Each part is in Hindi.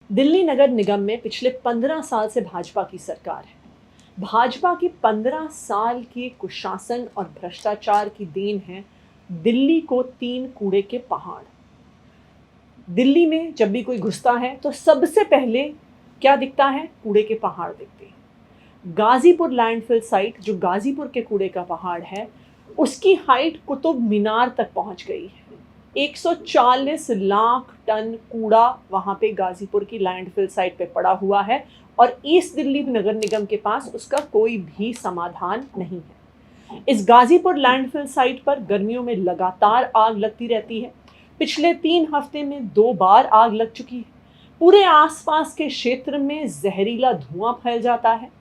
दिल्ली नगर निगम में पिछले 15 साल से भाजपा की सरकार है। भाजपा की 15 साल की कुशासन और भ्रष्टाचार की देन है दिल्ली को 3 कूड़े के पहाड़। दिल्ली में जब भी कोई घुसता है तो सबसे पहले क्या दिखता है? कूड़े के पहाड़ दिखते हैं। गाजीपुर लैंडफिल साइट, जो गाजीपुर के कूड़े का पहाड़ है, उसकी हाइट कुतुब मीनार तक पहुंच गई है। 140 लाख टन कूड़ा वहां पे गाजीपुर की लैंडफिल साइट पे पड़ा हुआ है और ईस्ट दिल्ली नगर निगम के पास उसका कोई भी समाधान नहीं है। इस गाजीपुर लैंडफिल साइट पर गर्मियों में लगातार आग लगती रहती है। पिछले 3 हफ्ते में 2 बार आग लग चुकी है। पूरे आसपास के क्षेत्र में जहरीला धुआं फैल जाता है।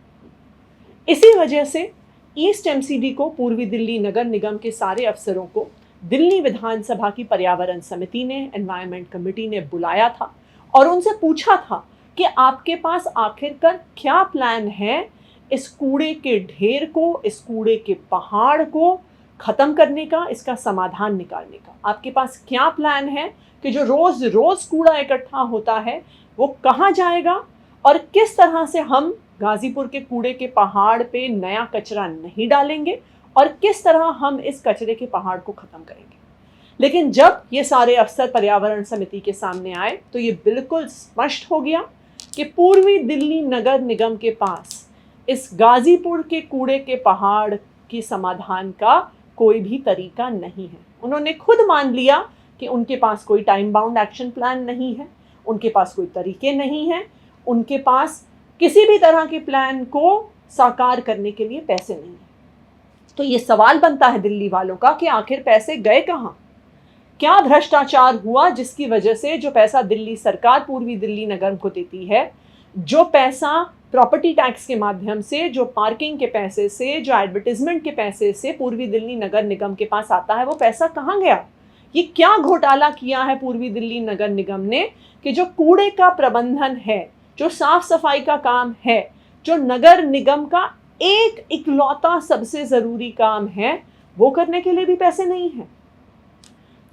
इसी वजह से ईस्ट एमसीडी को, पूर्वी दिल्ली नगर निगम के सारे अफसरों को दिल्ली विधानसभा की पर्यावरण समिति ने, एनवायरमेंट कमेटी ने बुलाया था और उनसे पूछा था कि आपके पास आखिरकार क्या प्लान है इस कूड़े के ढेर को, इस कूड़े के पहाड़ को खत्म करने का, इसका समाधान निकालने का। आपके पास क्या प्लान है कि जो रोज रोज कूड़ा इकट्ठा होता है वो कहाँ जाएगा और किस तरह से हम गाजीपुर के कूड़े के पहाड़ पे नया कचरा नहीं डालेंगे और किस तरह हम इस कचरे के पहाड़ को खत्म करेंगे। लेकिन जब ये सारे अफसर पर्यावरण समिति के सामने आए तो ये बिल्कुल स्पष्ट हो गया कि पूर्वी दिल्ली नगर निगम के पास इस गाजीपुर के कूड़े के पहाड़ की समाधान का कोई भी तरीका नहीं है। उन्होंने खुद मान लिया कि उनके पास कोई टाइम बाउंड एक्शन प्लान नहीं है, उनके पास कोई तरीके नहीं हैं, उनके पास किसी भी तरह के प्लान को साकार करने के लिए पैसे नहीं हैं। तो ये सवाल बनता है दिल्ली वालों का कि आखिर पैसे गए कहाँ? क्या भ्रष्टाचार हुआ जिसकी वजह से जो पैसा दिल्ली सरकार पूर्वी दिल्ली नगर को देती है, जो पैसा प्रॉपर्टी टैक्स के माध्यम से, जो पार्किंग के पैसे से, जो एडवर्टीजमेंट के पैसे से पूर्वी दिल्ली नगर निगम के पास आता है, वो पैसा कहाँ गया? ये क्या घोटाला किया है पूर्वी दिल्ली नगर निगम ने कि जो कूड़े का प्रबंधन है, जो साफ सफाई का काम है, जो नगर निगम का एक इकलौता सबसे जरूरी काम है, वो करने के लिए भी पैसे नहीं है।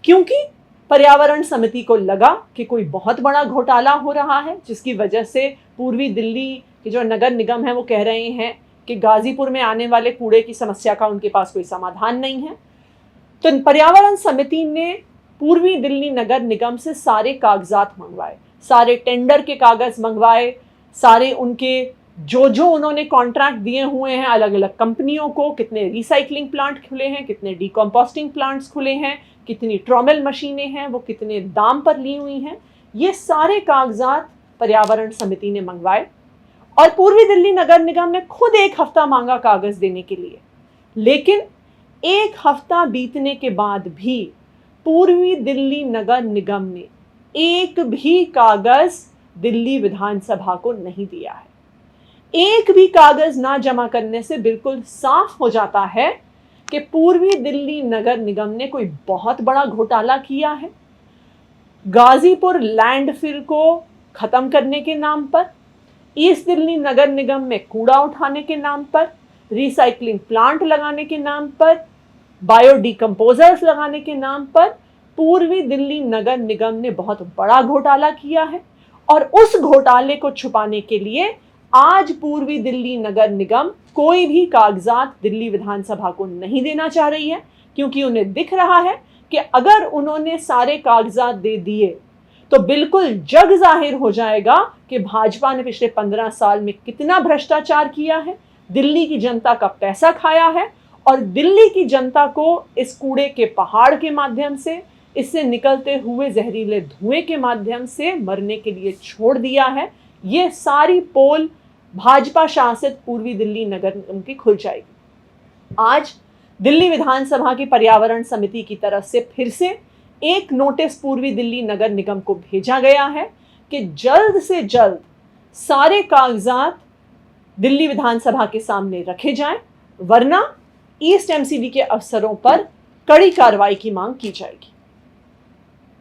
क्योंकि पर्यावरण समिति को लगा कि कोई बहुत बड़ा घोटाला हो रहा है, जिसकी वजह से पूर्वी दिल्ली के जो नगर निगम है वो कह रहे हैं कि गाजीपुर में आने वाले कूड़े की समस्या का उनके पास कोई समाधान नहीं है। तो पर्यावरण समिति ने पूर्वी दिल्ली नगर निगम से सारे कागजात मंगवाए, सारे टेंडर के कागज मंगवाए, सारे उनके जो उन्होंने कॉन्ट्रैक्ट दिए हुए हैं अलग अलग कंपनियों को, कितने रिसाइकलिंग प्लांट खुले हैं, कितने डिकम्पोस्टिंग प्लांट्स खुले हैं, कितनी ट्रॉमेल मशीनें हैं, वो कितने दाम पर ली हुई हैं, ये सारे कागजात पर्यावरण समिति ने मंगवाए। और पूर्वी दिल्ली नगर निगम ने खुद 1 हफ्ता मांगा कागज देने के लिए, लेकिन 1 हफ्ता बीतने के बाद भी पूर्वी दिल्ली नगर निगम ने एक भी कागज दिल्ली विधानसभा को नहीं दिया है। एक भी कागज ना जमा करने से बिल्कुल साफ हो जाता है कि पूर्वी दिल्ली नगर निगम ने कोई बहुत बड़ा घोटाला किया है। गाजीपुर लैंडफिल को खत्म करने के नाम पर, ईस्ट दिल्ली नगर निगम में कूड़ा उठाने के नाम पर, रिसाइकलिंग प्लांट लगाने के नाम पर, बायो डिकम्पोजर्स लगाने के नाम पर पूर्वी दिल्ली नगर निगम ने बहुत बड़ा घोटाला किया है। और उस घोटाले को छुपाने के लिए आज पूर्वी दिल्ली नगर निगम कोई भी कागजात दिल्ली विधानसभा को नहीं देना चाह रही है, क्योंकि उन्हें दिख रहा है कि अगर उन्होंने सारे कागजात दे दिए तो बिल्कुल जग जाहिर हो जाएगा कि भाजपा ने पिछले 15 साल में कितना भ्रष्टाचार किया है, दिल्ली की जनता का पैसा खाया है और दिल्ली की जनता को इस कूड़े के पहाड़ के माध्यम से, इससे निकलते हुए जहरीले धुएं के माध्यम से मरने के लिए छोड़ दिया है। ये सारी पोल भाजपा शासित पूर्वी दिल्ली नगर निगम की खुल जाएगी। आज दिल्ली विधानसभा की पर्यावरण समिति की तरफ से फिर से एक नोटिस पूर्वी दिल्ली नगर निगम को भेजा गया है कि जल्द से जल्द सारे कागजात दिल्ली विधानसभा के सामने रखे जाएं, वरना ईस्ट एमसीडी के अफसरों पर कड़ी कार्रवाई की मांग की जाएगी।